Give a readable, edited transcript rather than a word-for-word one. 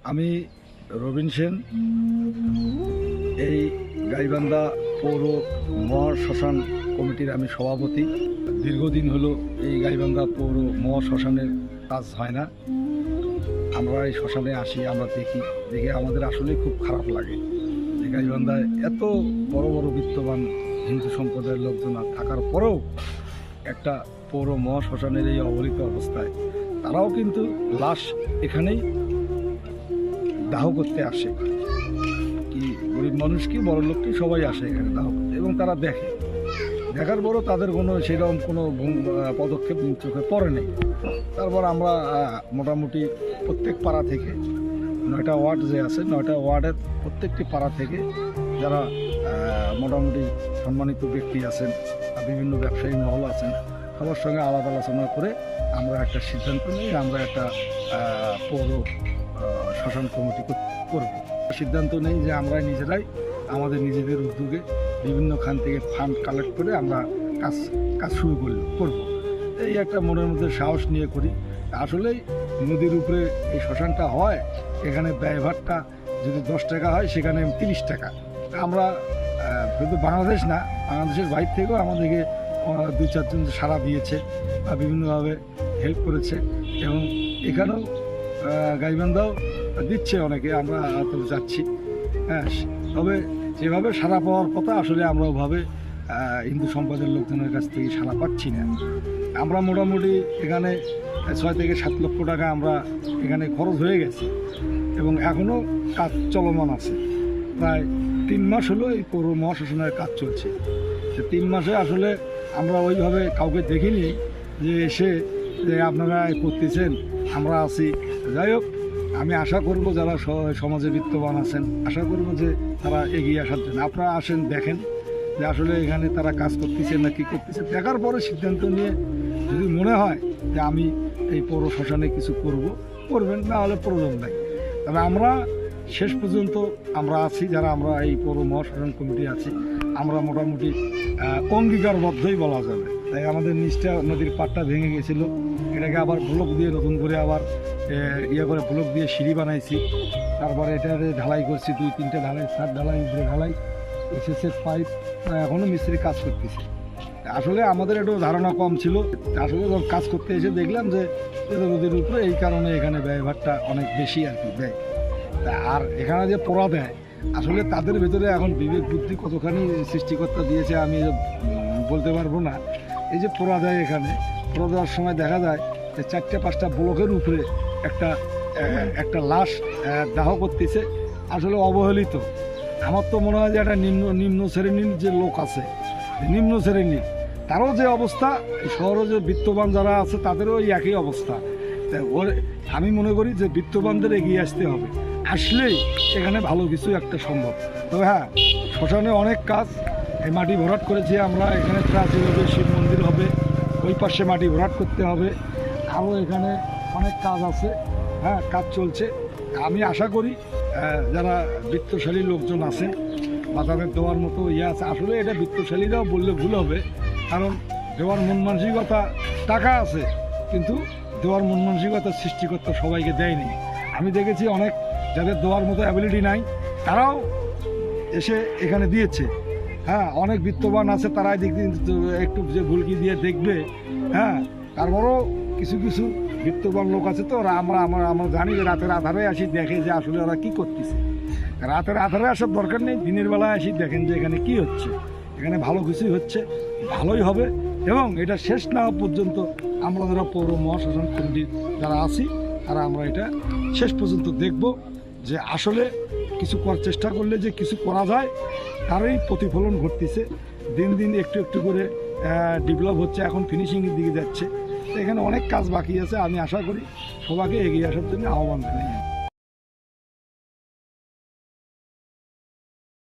আমি রবিন সেন, এই গাইবান্ধা পৌর মহাশ্মশান কমিটির আমি সভাপতি। দীর্ঘদিন হলো এই গাইবান্ধা পৌর মহাশ্মশানের কাজ হয় না। আমরা এই শ্মশানে আসি, আমরা দেখে আমাদের আসলেই খুব খারাপ লাগে যে গাইবান্ধায় এত বড় বড় বিত্তবান হিন্দু সম্প্রদায়ের লোকজন থাকার পরেও একটা পৌর মহাশ্মশানের এই অবহেলিত অবস্থায় তারাও কিন্তু লাশ এখানেই দাহ করতে আসে। কি গরিব মানুষ কি বড় লোক কি সবাই আসে এখানে দাহ করতে, এবং তারা দেখার পরও তাদের কোনো সেরকম কোনো পদক্ষেপ চোখে পড়ে নেই। তারপর আমরা মোটামুটি প্রত্যেক পাড়া থেকে 9টা ওয়ার্ড যে আছে 9টা ওয়ার্ডের প্রত্যেকটি পাড়া থেকে যারা মোটামুটি সম্মানিত ব্যক্তি আছেন, বিভিন্ন ব্যবসায়ী মহল আছেন, সবার সঙ্গে আলাপ আলোচনা করে আমরা একটা সিদ্ধান্ত নিই, আমরা একটা পৌর শ্মশান কমিটি করব। সিদ্ধান্ত নেই যে আমরা নিজেরাই আমাদের নিজেদের উদ্যোগে বিভিন্ন খান থেকে ফান্ড কালেক্ট করে আমরা কাজ শুরু করব। এই একটা মনের মধ্যে সাহস নিয়ে করি। আসলেই নদীর উপরে এই শ্মশানটা হয়, এখানে ব্যয়ভারটা যদি 10 টাকা হয় সেখানে 30 টাকা। আমরা শুধু বাংলাদেশ না, বাংলাদেশের বাইরে থেকেও আমাদেরকে 2-4 জন সাড়া দিয়েছে বা বিভিন্নভাবে হেল্প করেছে, এবং এখানেও গাইবান্ধাও দিচ্ছে অনেকে, আমরা তো যাচ্ছি। হ্যাঁ, তবে যেভাবে সাড়া পাওয়ার কথা আসলে আমরা ওভাবে হিন্দু সম্প্রদায়ের লোকজনের কাছ থেকে সাড়া পাচ্ছি না। আমরা মোটামুটি এখানে 6 থেকে 7 লক্ষ টাকা আমরা এখানে খরচ হয়ে গেছে, এবং এখনও কাজ চলমান আছে। প্রায় 3 মাস হলো এই পৌর মহাশ্মশানের কাজ চলছে। 3 মাসে আসলে আমরা ওইভাবে কাউকে দেখিনি যে এসে যে আপনারা করতেছেন, আমরা আছি। যাই হোক, আমি আশা করব যারা সমাজে বিত্তবান আছেন, আশা করব যে তারা এগিয়ে আসার জন্য আপনারা আসেন, দেখেন যে আসলে এখানে তারা কাজ করতেছে না কি করতেছে। দেখার পরে সিদ্ধান্ত নিয়ে যদি মনে হয় যে আমি এই পৌর শ্মশানে কিছু করবেন, না হলে প্রয়োজন নাই। তবে আমরা শেষ পর্যন্ত আমরা আছি, যারা আমরা এই পৌর মহাশ্মশান কমিটি আছি, আমরা মোটামুটি অঙ্গীকারবদ্ধই বলা যাবে। তাই আমাদের নিচটা নদীর পাড়টা ভেঙে গেছিলো, এটাকে আবার ব্লক দিয়ে নতুন করে আবার করে ব্লক দিয়ে সিঁড়ি বানাইছি। তারপরে এটা ঢালাই করছি, 2-3টে ঢালাই, 7 ঢালাই, উপরে ঢালাই, এসএসএস পাইপ, এখনও মিস্ত্রি কাজ করতেছে। আসলে আমাদের একটু ধারণা কম ছিল। আসলে যখন কাজ করতে এসে দেখলাম যে নদীর উপরে, এই কারণে এখানে ব্যয়ভারটা অনেক বেশি আর কি দেয়। আর এখানে যে পোড়া দেয়, আসলে তাদের ভেতরে এখন বিবেক বুদ্ধি কতখানি সৃষ্টিকর্তা দিয়েছে আমি বলতে পারবো না। এই যে পোড়া দেয়, এখানে পোড়া দেওয়ার সময় দেখা যায় যে 4-5টা ব্লকের উপরে একটা লাশ দাহ করতেছে, আসলে অবহেলিত। আমার তো মনে হয় যে একটা নিম্ন শ্রেণীর যে লোক আছে, নিম্ন শ্রেণীর, তারও যে অবস্থা, শহরে যে বিত্তবান যারা আছে তাদেরও এই একই অবস্থা। আমি মনে করি যে বিত্তবানদের এগিয়ে আসতে হবে, আসলেই এখানে ভালো কিছু একটা সম্ভব। তবে হ্যাঁ, শ্মশানে অনেক কাজ, এই মাটি ভরাট করেছি আমরা, এখানে প্রাচীর হবে, শিব মন্দির হবে, ওই পাশে মাটি ভরাট করতে হবে, আরও এখানে অনেক কাজ আছে। হ্যাঁ, কাজ চলছে। আমি আশা করি যারা বিত্তশালী লোকজন আছে বা তাদের দেওয়ার মতো আছে, আসলে এটা বিত্তশালীরাও বললে ভুল হবে, কারণ দেওয়ার মন মানসিকতা, টাকা আছে কিন্তু দেওয়ার মন মানসিকতা সৃষ্টিকর্তা সবাইকে দেয়নি। আমি দেখেছি অনেক যাদের দেওয়ার মতো অ্যাবিলিটি নাই, তারাও এসে এখানে দিয়েছে। হ্যাঁ, অনেক বিত্তবান আছে, তারাই একটু যে ভুলকি দিয়ে দেখবে। হ্যাঁ, তারপরও কিছু কিছু বিত্তবান লোক আছে, তো আমরা জানি যে রাতের আধারে আসি, দেখে যে আসলে ওরা কী করতেছে। রাতের আধারে আসার দরকার নেই, দিনের বেলায় আসি, দেখেন যে এখানে কি হচ্ছে। এখানে ভালো কিছুই হচ্ছে, ভালোই হবে, এবং এটা শেষ না হওয়া পর্যন্ত আমরা যারা পৌর মহাশ্মশান কমিটির যারা আছি, তারা আমরা এটা শেষ পর্যন্ত দেখব যে আসলে কিছু করার চেষ্টা করলে যে কিছু করা যায়, তারই প্রতিফলন ঘটতেছে। দিন দিন একটু একটু করে ডেভেলপ হচ্ছে, এখন ফিনিশিংয়ের দিকে যাচ্ছে। এখানে অনেক কাজ বাকি আছে। আমি আশা করি সবাইকে এগিয়ে আসার জন্য আহ্বান জানাই।